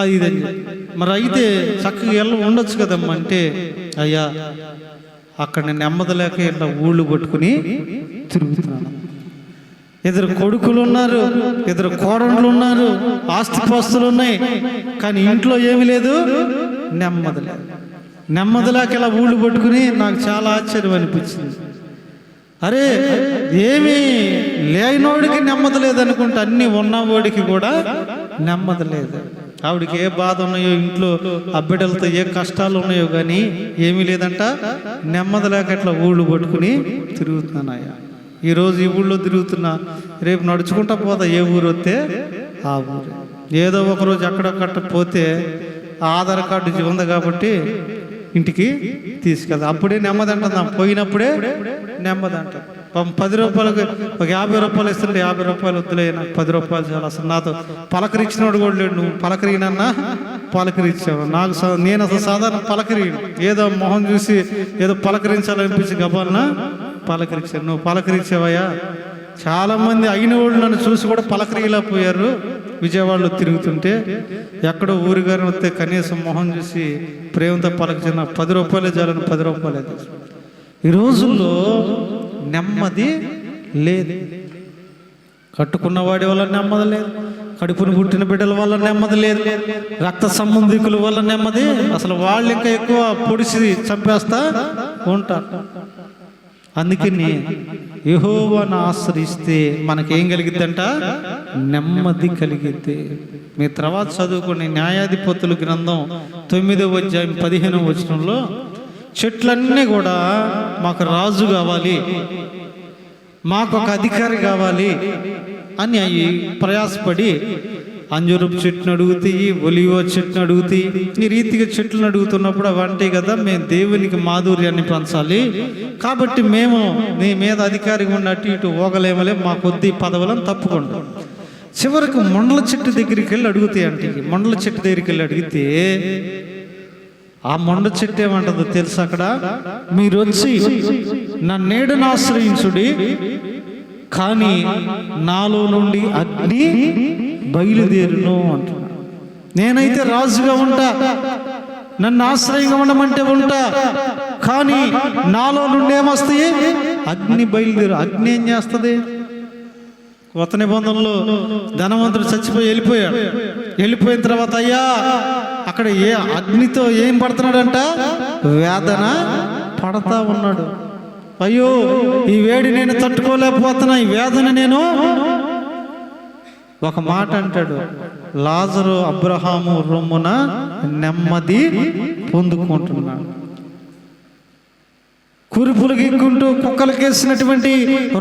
అది మరి అయితే చక్కగా ఉండొచ్చు కదమ్మా అంటే, అయ్యా అక్కడ నేను నెమ్మదలేక ఇలా ఊళ్ళు పట్టుకుని తిరుగుతున్నాను. 2 కొడుకులు ఉన్నారు, 2 కోడళ్ళు ఉన్నారు, ఆస్తిపాస్తులు ఉన్నాయి, కానీ ఇంట్లో ఏమి లేదు, నెమ్మదిలేక ఇలా ఊళ్ళు పట్టుకుని నాకు చాలా ఆశ్చర్యం అనిపించింది. అరే, ఏమీ లేనోడికి నెమ్మది లేదనుకుంటే అన్నీ ఉన్నవాడికి కూడా నెమ్మది లేదు. ఆవిడికి ఏ బాధ ఉన్నాయో, ఇంట్లో ఆ బిడ్డలతో ఏ కష్టాలు ఉన్నాయో కానీ ఏమీ లేదంట, నెమ్మది లేక అట్లా ఊళ్ళు పట్టుకుని తిరుగుతున్నానయ్యా. ఈరోజు ఈ ఊళ్ళో తిరుగుతున్నా, రేపు నడుచుకుంటా పోతా ఏ ఊరు వస్తే ఆ ఊరు. ఏదో ఒకరోజు అక్కడొక్కట పోతే ఆధార్ కార్డు ఉంది కాబట్టి ఇంటికి తీసుకెళ్తా, అప్పుడే నెమ్మది అంటున్నాం. పోయినప్పుడే నెమ్మది అంట. 10 రూపాయలకి ఒక 50 రూపాయలు ఇస్తుంటే 50 రూపాయలు వద్దులే, నాకు 10 రూపాయలు చాలా. అసలు నాతో పలకరించినోడు కూడా లేడు. నువ్వు పలకరినన్నా పలకరించావు, నేను అసలు సాధారణ పలకరియను. ఏదో మొహం చూసి ఏదో పలకరించాలనిపించి గబాలన పలకరించాను. నువ్వు పలకరించావయ్యా. చాలామంది అయిన వాళ్ళు నన్ను చూసి కూడా పలకరియలేకపోయారు. విజయవాడలో తిరుగుతుంటే ఎక్కడో ఊరిగానే వస్తే కనీసం మొహం చూసి ప్రేమతో పలకరించిన 10 రూపాయలే చాలని 10 రూపాయలే. ఈ రోజుల్లో నెమ్మది లేదు. కట్టుకున్నవాడి వల్ల నెమ్మది లేదు, కడుపును పుట్టిన బిడ్డల వల్ల నెమ్మది లేదు, రక్త సంబంధికుల వల్ల నెమ్మది. అసలు వాళ్ళు ఇంకా ఎక్కువ పొడిసి చంపేస్తా ఉంటారు. అందుకని యెహోవాను ఆశ్రయిస్తే మనకేం కలిగిద్దంట? నెమ్మది కలిగిద్ది. మీ తర్వాత చదువుకునే న్యాయాధిపతుల గ్రంథం 9వ అధ్యాయం 15వ వచనంలో, చెట్లన్నీ కూడా మాకు రాజు కావాలి, మాకు ఒక అధికారి కావాలి అని అవి ప్రయాసపడి అంజూరపు చెట్టును అడుగుతాయి, ఒలివ చెట్టును అడుగుతాయి. ఈ రీతిగా చెట్లను అడుగుతున్నప్పుడు అవి అంటే కదా, మేము దేవునికి మాధుర్యాన్ని పంచాలి కాబట్టి మేము నీ మీద అధికారిగా ఉన్న అటు ఇటు ఓగలేమలే, మా కొద్ది పదవులను తప్పుకుంటాం. చివరికి మొండల చెట్టు దగ్గరికి వెళ్ళి అడుగుతాయి. అంటే మొండల చెట్టు దగ్గరికి వెళ్ళి అడిగితే ఆ మొండ చెట్టు ఏమంటుందో తెలుసు? అక్కడ మీరు వచ్చి నా నీడను ఆశ్రయించుడి, కానీ నాలో నుండి అగ్ని బయలుదేరును అంటున్నా. నేనైతే రాజుగా ఉంటా, నన్ను ఆశ్రయంగా ఉండమంటే ఉంటా, కానీ నాలో నుండి ఏమొస్తాయి? అగ్ని బయలుదేరు. అగ్ని ఏం చేస్తుంది? కొత్త నిబంధనలో ధనవంతుడు చచ్చిపోయి వెళ్ళిపోయాడు. వెళ్ళిపోయిన తర్వాత అయ్యా అక్కడ ఏ అగ్నితో ఏం పడుతున్నాడంట? వేదన పడతా ఉన్నాడు. అయ్యో ఈ వేడి నేను తట్టుకోలేకపోతున్నా, ఈ వేదన నేను. ఒక మాట అంటాడు, లాజరు అబ్రహాము రొమ్మున నెమ్మది పొందుకుంటున్నాడు. కురుపులు గిక్కుంటూ కుక్కలకేసినటువంటి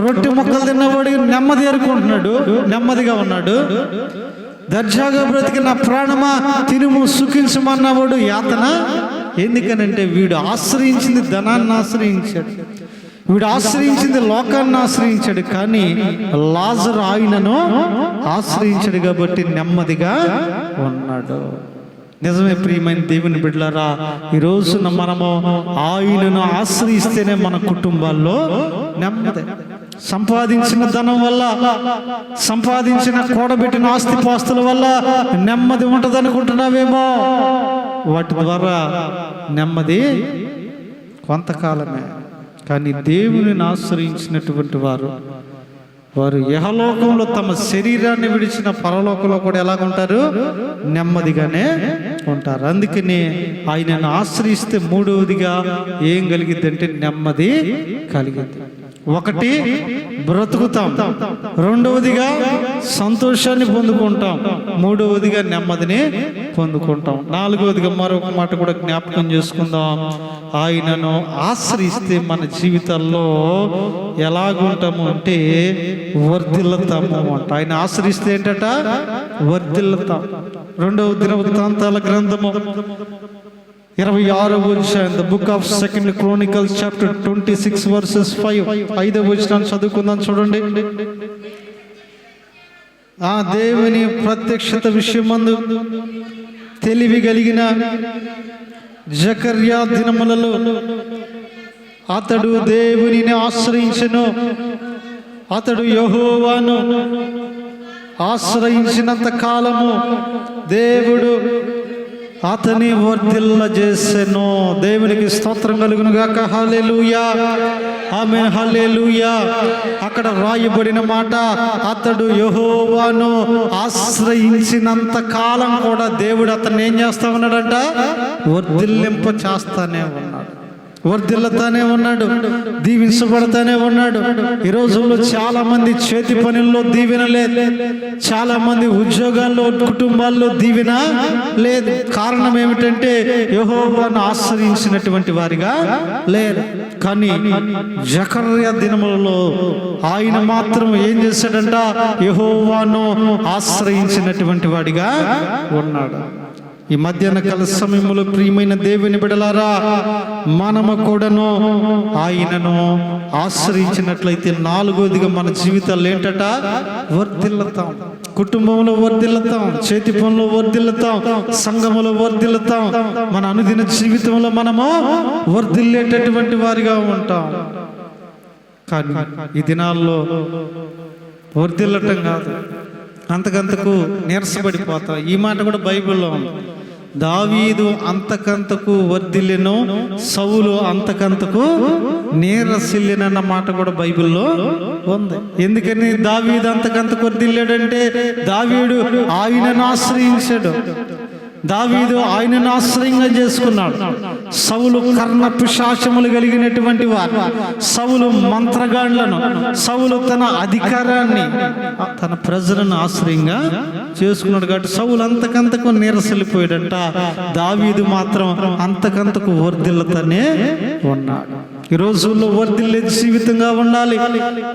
రొట్టె ముక్కలు తిన్నవాడు నెమ్మది ఎరుకుంటున్నాడు, నెమ్మదిగా ఉన్నాడు. దర్జాగా బ్రతికిన ప్రాణమా తినుము సుఖించమన్నవాడు యాతన. ఎందుకనంటే వీడు ఆశ్రయించింది ధనాన్ని ఆశ్రయించాడు, వీడు ఆశ్రయించింది లోకాన్ని ఆశ్రయించాడు, కానీ లాజరు ఆయనను ఆశ్రయించాడు కాబట్టి నెమ్మదిగా ఉన్నాడు. నిజమే ప్రియమైన దేవుని బిడ్డలారా, ఈరోజు మనము ఆయనను ఆశ్రయిస్తేనే మన కుటుంబాల్లో నెమ్మది. సంపాదించిన ధనం వల్ల, సంపాదించిన కూడబెట్టిన ఆస్తిపాస్తుల వల్ల నెమ్మది ఉంటుంది అనుకుంటున్నావేమో. వాటి ద్వారా నెమ్మది కొంతకాలమే, కానీ దేవునిని ఆశ్రయించినటువంటి వారు యహలోకంలో తమ శరీరాన్ని విడిచిన పరలోకంలో కూడా ఎలాగుంటారు? నెమ్మదిగానే ఉంటారు. అందుకని ఆయనను ఆశ్రయిస్తే మూడవదిగా ఏం కలిగిద్ది అంటే నెమ్మది కలిగిద్ది. ఒకటి బ్రతుకుతాం, రెండవదిగా సంతోషాన్ని పొందుకుంటాం, మూడవదిగా నెమ్మదిని పొందుకుంటాం. నాలుగవదిగా మరొక మాట కూడా జ్ఞాపకం చేసుకుందాం. ఆయనను ఆశ్రయిస్తే మన జీవితాల్లో ఎలాగుంటాము అంటే వర్ధిల్లుతాము అంట. ఆయన ఆశ్రయిస్తే ఏంటట? వర్ధిల్లుతాం. 2వ దినవృత్తాంతాల గ్రంథము 26వ అధ్యాయం, the book of 2nd Chronicles chapter 26 verses 5. 5వ వచనాన్ని చదువుకుందాం, చూడండి. ఆ దేవుని ప్రత్యక్షత విషయమందు తెలివి కలిగిన జకర్యా దినములలో అతడు దేవునిని ఆశ్రయించెను. అతడు యెహోవాను ఆశ్రయించినంత కాలము దేవుడు అతని వర్ధిల్లజేసెను. దేవునికి స్తోత్రం కలుగును గాక. హల్లెలూయా, ఆమేన్, హల్లెలూయా. అక్కడ రాయబడిన మాట, అతడు యెహోవాను ఆశ్రయించినంత కాలం కూడా దేవుడు అతన్ని ఏం చేస్తా ఉన్నాడంట? వర్ధిల్లింప చేస్తానే ఉన్నాడు, వర్ధిల్లుతానే ఉన్నాడు, దీవించబడతానే ఉన్నాడు. ఈ రోజుల్లో చాలా మంది చేతి పనుల్లో దీవెన లేదు, చాలా మంది ఉద్యోగాల్లో, కుటుంబాల్లో దీవెన లేదు. కారణం ఏమిటంటే యెహోవాను ఆశ్రయించినటువంటి వారిగా లేరు. కానీ జకర్యా దినములలో ఆయన మాత్రం ఏం చేశాడంట? యెహోవాను ఆశ్రయించినటువంటి వాడిగా ఉన్నాడు. ఈ మధ్యాహ్న కాల సమయంలో ప్రియమైన దేవుని బిడ్డలారా, మనము కూడాను ఆయనను ఆశ్రయించినట్లయితే నాలుగోదిగా మన జీవితాలు ఏంటట? వర్ధిల్లుతాం. కుటుంబంలో వర్ధిల్లుతాం, చేతి పనులో వర్ధిల్లుతాం, సంఘములో వర్ధిల్లుతాం. మన అనుదిన జీవితంలో మనము వర్ధిల్లేటటువంటి వారిగా ఉంటాం. కానీ ఈ దినాల్లో వర్ధిల్లటం కాదు, అంతకంతకు నీరసపడిపోతాం. ఈ మాట కూడా బైబిల్లో ఉంది. దావీదు అంతకంతకు వర్ధిల్లెను, సౌలు అంతకంతకు నీరసిల్లెనన్న మాట కూడా బైబిల్లో ఉంది. ఎందుకని దావీదు అంతకంతకు వర్ధిల్లాడంటే దావీదు ఆయనను ఆశ్రయించాడు, దావీదు ఆయనను ఆశ్రయంగా చేసుకున్నాడు. సౌలు కర్ణ పిశాచములు కలిగినటువంటి వారు, సౌలు మంత్రగాళ్లను, సౌలు తన అధికారాన్ని, తన ప్రజలను ఆశ్రయంగా చేసుకున్నాడు. కాబట్టి సౌలు అంతకంతకు నీరసలిపోయాడంట, దావీదు మాత్రం అంతకంతకు వర్ధిల్లుతూనే ఉన్నాడు. ఈ రోజుల్లో వర్ధిల్లే జీవితంగా ఉండాలి,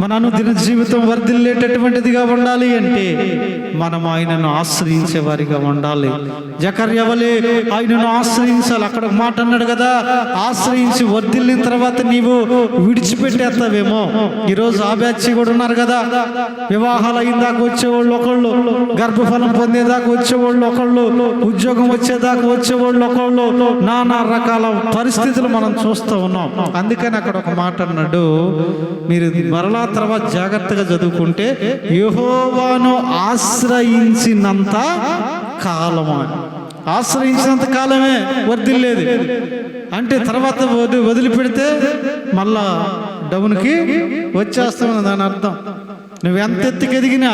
మన అనుదిన జీవితం వర్ధిల్లేటటువంటిదిగా ఉండాలి అంటే మనం ఆయనను ఆశ్రయించే వారిగా ఉండాలి. జకర్యా వలె ఆయనను ఆశ్రయించాలి. అక్కడ ఒక మాట అన్నాడు కదా, ఆశ్రయించి వర్ధిల్లిన తర్వాత నీవు విడిచిపెట్టేస్తావేమో. ఈరోజు ఆ బ్యాచ్ కూడా ఉన్నారు కదా, వివాహాలు అయిందాకా వచ్చేవాళ్ళు ఒకళ్ళు, గర్భఫలం పొందేదాకా వచ్చేవాళ్ళు ఒకళ్ళు, ఉద్యోగం వచ్చేదాకా వచ్చేవాళ్ళు ఒకళ్ళు, నానా రకాల పరిస్థితులు మనం చూస్తూ ఉన్నాం. అందుకని అక్కడ ఒక మాట అన్నాడు, మీరు మరలా తర్వాత జాగ్రత్తగా చదువుకుంటే యెహోవాను ఆశ్రయించినంత కాలము, ఆశ్రయించినంత కాలమే వర్ధిల్లేది. అంటే తర్వాత వదిలిపెడితే మళ్ళా డౌన్కి వచ్చేస్తామని దాని అర్థం. నువ్వు ఎంత ఎత్తుకు ఎదిగినా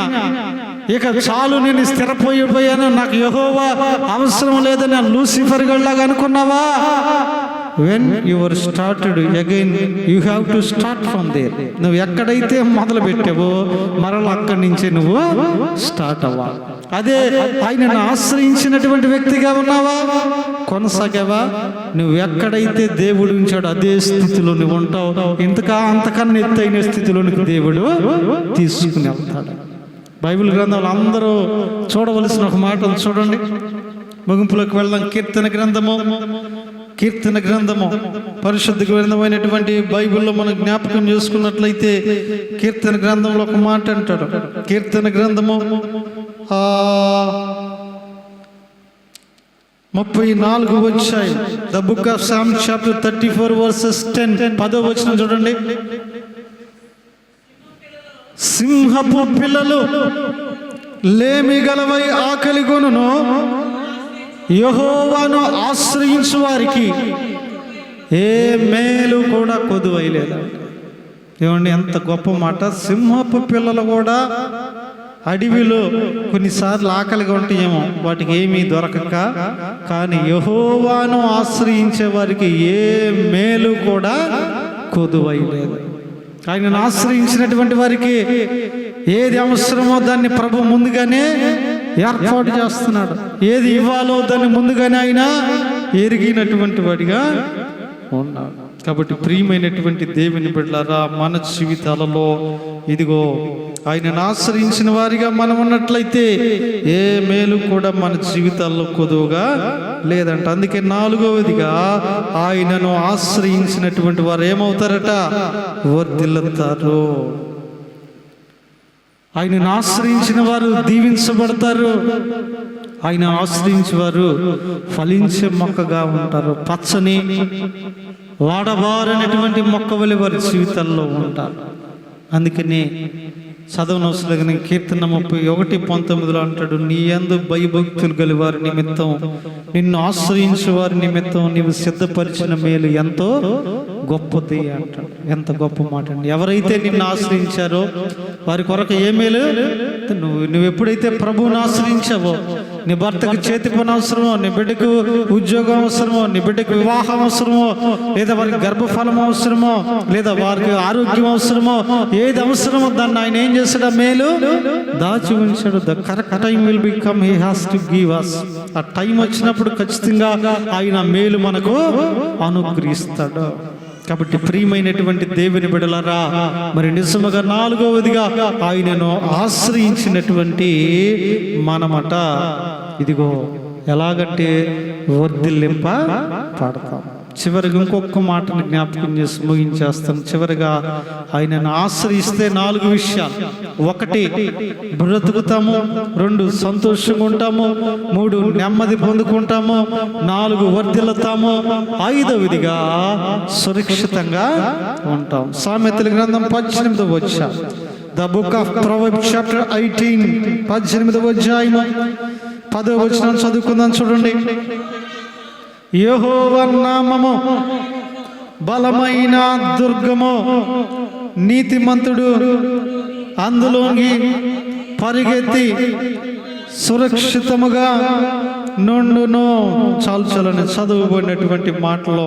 ఇక చాలు, నేను స్థిరపోయిపోయాను, నాకు యెహోవా అవసరం లేదని లూసిఫర్ గళ్ళలాగా అనుకున్నావా? When you were started again, you have to start from there. నువ్వు ఎక్కడైతే మొదలు పెట్టావో మరలా అక్కడి నుంచి నువ్వు స్టార్ట్ అవ్వాలి. అదే ఆయనను ఆశ్రయించినటువంటి వ్యక్తిగా ఉన్నావా, కొనసాగావా, నువ్వు ఎక్కడైతే దేవుడు ఉంచాడో అదే స్థితిలో నువ్వు ఉంటావు. అంతకన్నా ఎత్తైన స్థితిలోనికి దేవుడు తీసుకుని వెళ్తాడు. బైబిల్ గ్రంథాలు అందరూ చూడవలసిన ఒక మాట ఉంది, చూడండి. ముగింపులోకి వెళ్దాం. కీర్తన గ్రంథము పరిశుద్ధ గ్రంథమైనటువంటి బైబిల్లో మనం జ్ఞాపకం చేసుకున్నట్లయితే కీర్తన గ్రంథంలో ఒక మాట అంటాడు. కీర్తన గ్రంథము 34 అధ్యాయం, the book of Psalm chapter 34 verses 10, 10వ వచనం చూడండి. సింహపు పిల్లలు లేమి గలవై ఆకలి కొనును, యెహోవాను ఆశ్రయించు వారికి ఏ మేలు కూడా కొదువైలేదు. ఏమండి, ఎంత గొప్ప మాట. సింహపు పిల్లలు కూడా అడవిలో కొన్నిసార్లు ఆకలిగా ఉంటాయేమో, వాటికి ఏమీ దొరకక, కానీ యెహోవాను ఆశ్రయించే వారికి ఏ మేలు కూడా కొదువైలేదు. ఆయనను ఆశ్రయించినటువంటి వారికి ఏది అవసరమో దాన్ని ప్రభు ముందుగానే ఏర్పాటు చేస్తున్నాడు. ఏది ఇవ్వాలో దాన్ని ముందుగానే ఆయన ఎరిగినటువంటి వాడిగా ఉన్నాడు. కాబట్టి ప్రియమైనటువంటి దేవుని బిడ్డలారా, మన జీవితాలలో ఇదిగో ఆయనను ఆశ్రయించిన వారిగా మనం ఉన్నట్లయితే ఏ మేలు కూడా మన జీవితాల్లో కొదువుగా లేదంట. అందుకే 4వదిగా ఆయనను ఆశ్రయించినటువంటి వారు ఏమవుతారట? వర్ధిల్లుతారు. ఆయనను ఆశ్రయించిన వారు దీవించబడతారు. ఆయన ఆశ్రయించే వారు ఫలించే మొక్కగా ఉంటారు. పచ్చని వాడబారనటువంటి మొక్క వలె వారి జీవితాల్లో ఉంటారు. అందుకని చదవనవసరం కీర్తన 31:19 అంటాడు, నీ యందు భయభక్తులు గల వారి నిమిత్తం, నిన్ను ఆశ్రయించే వారి నిమిత్తం నీవు సిద్ధపరిచిన మేలు ఎంతో గొప్పది అంటాడు. ఎంత గొప్ప మాట అండి. ఎవరైతే నిన్ను ఆశ్రయించారో వారి కొరకు ఏ మేలు? నువ్వు ఎప్పుడైతే ప్రభువుని ఆశ్రయించావో, నీ భర్తకు చేతి పని అవసరమో, నీ బిడ్డకు ఉద్యోగం అవసరమో, నీ బిడ్డకు వివాహం అవసరమో, లేదా వారికి గర్భఫలం అవసరమో, లేదా వారికి ఆరోగ్యం అవసరమో, ఏది అవసరమో దాన్ని ఆయన ఏం చేశాడు? మేలు దాచి ఉంచాడు. The correct time will become he has to give us. ఆ టైం వచ్చినప్పుడు ఖచ్చితంగా ఆయన మేలు మనకు అనుగ్రహిస్తాడు. కాబట్టి ప్రియమైనటువంటి దేవుని బిడ్డలారా, మరి నిజముగా 4వదిగా ఆయనను ఆశ్రయించినటువంటి మనమట ఇదిగో ఎలాగంటే వర్ధిల్లింప పడతాం. చివరిగా ఇంకొక మాటను జ్ఞాపకం చేసి ముగించేస్తాం. చివరిగా ఆయనను ఆశ్రయిస్తే 4 విషయాలు. 1 బ్రతుకుతాము, 2 సంతోషంగా ఉంటాము, 3 నెమ్మది పొందుకుంటాము, 4 వర్ధిల్లుతాము, 5వదిగా సురక్షితంగా ఉంటాం. సామెతల గ్రంథం 18వ అధ్యాయం, the book of Proverbs chapter 18, 18వ అధ్యాయము 10వ వచనం చదువుకుందాం. చూడండి. యెహోవా నామము బలమైన దుర్గము, నీతిమంతుడు అందులోకి పరిగెత్తి సురక్షితముగా నుండును. చాలని చదువుబడినటువంటి మాటలో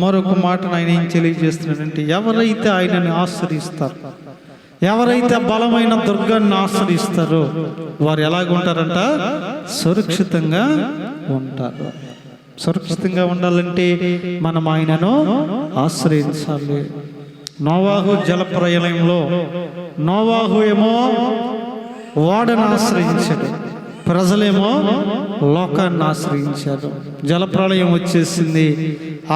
మరొక మాటను ఆయన ఏం తెలియజేస్తున్నాడంటే, ఎవరైతే ఆయనని ఆశ్రయిస్తారు, ఎవరైతే బలమైన దుర్గాన్ని ఆశ్రయిస్తారో వారు ఎలాగుంటారంట? సురక్షితంగా ఉంటారు. సురక్షితంగా ఉండాలంటే మనం ఆయనను ఆశ్రయించాలి. నోవాహు జలప్రలయంలో నోవాహు ఏమో ఓడను ఆశ్రయించాడు, ప్రజలేమో లోకాన్ని ఆశ్రయించారు. జలప్రలయం వచ్చేసింది,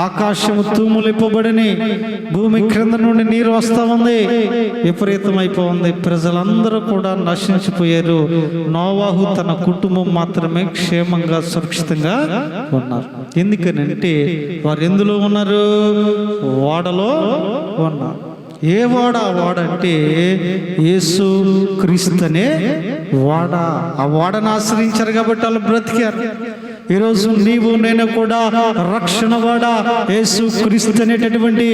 ఆకాశము తూములిప్పబడిని, భూమి క్రింద నుండి నీరు వస్తా ఉంది, విపరీతమైపోయింది. ప్రజలందరూ కూడా నశించిపోయారు. నోవాహు తన కుటుంబం మాత్రమే క్షేమంగా సురక్షితంగా ఉన్నారు. ఎందుకనంటే వారు ఎందులో ఉన్నారు? ఓడలో ఉన్నారు. ఏ వాడ? ఆ వాడ అంటే యేసు క్రీస్తునే వాడ. ఆ వాడను ఆశ్రయించారు కాబట్టి వాళ్ళు బ్రతికారు. ఈరోజు నీవు నేను కూడా రక్షణ వాడ యేసు క్రీస్తు అనేటటువంటి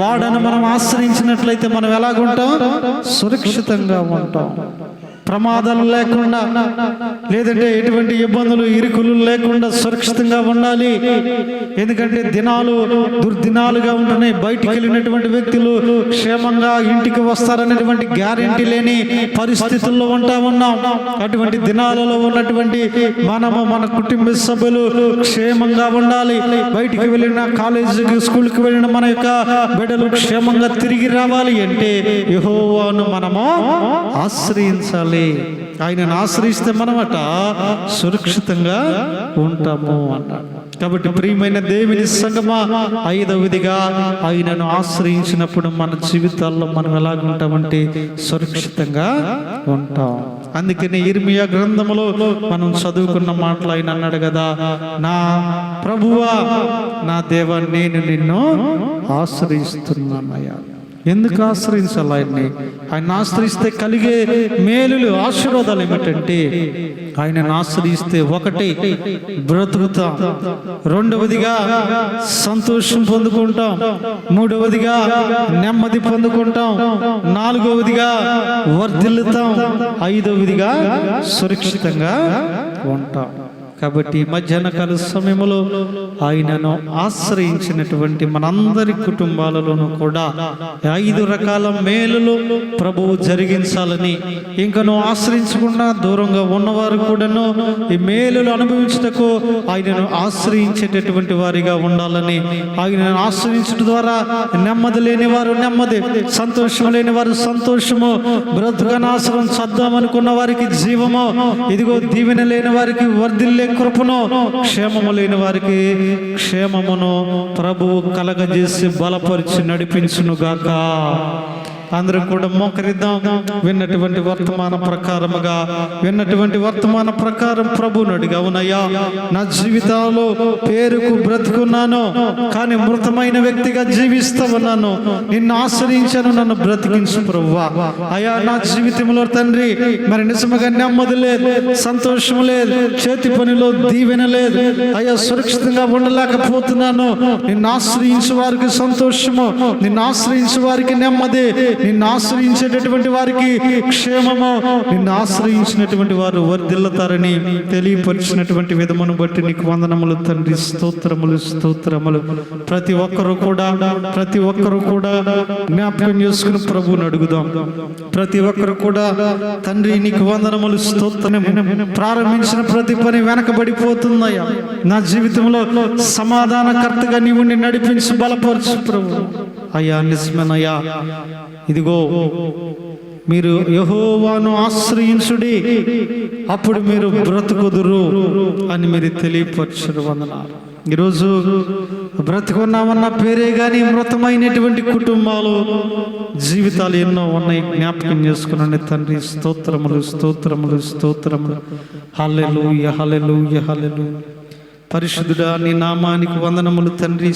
వాడను మనం ఆశ్రయించినట్లయితే మనం ఎలాగుంటాం? సురక్షితంగా ఉంటాం. ప్రమాదాలు లేకుండా, లేదంటే ఎటువంటి ఇబ్బందులు ఇరుకులు లేకుండా సురక్షితంగా ఉండాలి. ఎందుకంటే దినాలు దుర్దినాలుగా ఉంటున్నాయి. బయటికి వెళ్ళినటువంటి వ్యక్తులు క్షేమంగా ఇంటికి వస్తారనేటువంటి గ్యారెంటీ లేని పరిస్థితుల్లో ఉన్నాం. అటువంటి దినాలలో ఉన్నటువంటి మనము, మన కుటుంబ సభ్యులు క్షేమంగా ఉండాలి. బయటికి వెళ్ళిన, కాలేజీకి, స్కూల్కి వెళ్ళిన మన యొక్క బిడ్డలు క్షేమంగా తిరిగి రావాలి అంటే యెహోవాను మనము ఆశ్రయించాలి. ఆయనను ఆశ్రయిస్తే మనమట సురక్షితంగా ఉంటాము అంట. కాబట్టి ప్రియమైన దేవుని సంగమా, 5వదిగా ఆయనను ఆశ్రయించినప్పుడు మన జీవితాల్లో మనం ఎలాగుంటామంటే సురక్షితంగా ఉంటాం. అందుకని ఇర్మియా గ్రంథములో మనం చదువుకున్న మాటలు ఆయన అన్నాడు కదా, నా ప్రభువా నా దేవా నేను నిన్ను ఆశ్రయిస్తున్నానయ్యా. ఎందుకు ఆశ్రయించాలి ఆయన్ని? ఆయన ఆశ్రయిస్తే కలిగే మేలులు, ఆశీర్వాదాలు ఏమిటంటే, ఆయనను ఆశ్రయిస్తే ఒకటి బ్రతుకుతాం, 2వదిగా సంతోషం పొందుకుంటాం, 3వదిగా నెమ్మది పొందుకుంటాం, 4వదిగా వర్ధిల్లుతాం, 5వదిగా సురక్షితంగా ఉంటాం. కాబట్టి మధ్యాహ్న కాల సమయంలో ఆయనను ఆశ్రయించినటువంటి మనందరి కుటుంబాలలోనూ కూడా 5 రకాల మేలులు ప్రభువు జరిగించాలని, ఇంకా నువ్వు ఆశ్రయించకుండా దూరంగా ఉన్నవారు కూడాను ఈ మేలులు అనుభవించుటకు ఆయనను ఆశ్రయించేటటువంటి వారిగా ఉండాలని, ఆయనను ఆశ్రయించడం ద్వారా నెమ్మది లేని వారు నెమ్మది, సంతోషం లేని వారు సంతోషము, బ్రతుకనాశనం చద్దామనుకున్న వారికి జీవము, ఇదిగో దీవెన లేని వారికి వర్ధిల్లే కృపను, క్షేమము లేని వారికి క్షేమమును ప్రభువు కలగజేసి బలపరిచి నడిపించును గాక. అందరూ కూడా మోకరిద్దాం. విన్నటువంటి వర్తమాన ప్రకారం ప్రభువును అడిగి, అవునయ్యా నా జీవితంలో పేరుకు బ్రతుకున్నాను, కానీ మృతమైన వ్యక్తిగా జీవిస్తూ ఉన్నాను, నిన్ను ఆశ్రయించాను, నన్ను బ్రతికించు ప్రభువా. అయ్యా నా జీవితంలో తండ్రి మరి నిజముగా నెమ్మది లేదు, సంతోషం లేదు, చేతి పనిలో దీవెన లేదు అయ్యా, సురక్షితంగా ఉండలేకపోతున్నాను. నిన్ను ఆశ్రయించే వారికి సంతోషము, నిన్ను ఆశ్రయించే వారికి నెమ్మది, నిన్ను ఆశ్రయించేటటువంటి వారికి క్షేమము, నిన్ను ఆశ్రయించినటువంటి వారు వర్ధిల్లుతారని తెలియపరిచినటువంటి విధమును బట్టి నీకు వందనములు తండ్రి. స్తోత్రములు. ప్రతి ఒక్కరూ కూడా జ్ఞాపకం చేసుకుని ప్రభువుని అడుగుదాం. ప్రతి ఒక్కరు కూడా తండ్రి నీకు వందనములు స్తోత్రం. ప్రారంభించిన ప్రతి పని వెనకబడిపోతుందయ్యా, నా జీవితంలో సమాధానకర్తగా నీవు నడిపించి బలపరచు ప్రభు. అయ్యా నిజమేనయ్యా, ఇదిగో మీరు యెహోవాను ఆశ్రయించుడి, అప్పుడు మీరు బ్రతుకుదురు అని మీరు తెలియపరచరు. వందనాలు. ఈరోజు బ్రతుకున్నామన్న పేరే కానీ మృతమైనటువంటి కుటుంబాలు, జీవితాలు ఎన్నో ఉన్నాయి. జ్ఞాపకం చేసుకున్నాను తండ్రి. స్తోత్రములు. హల్లెలూయా. పరిశుద్ధుడా నీ నామానికి వందనములు తండ్రి.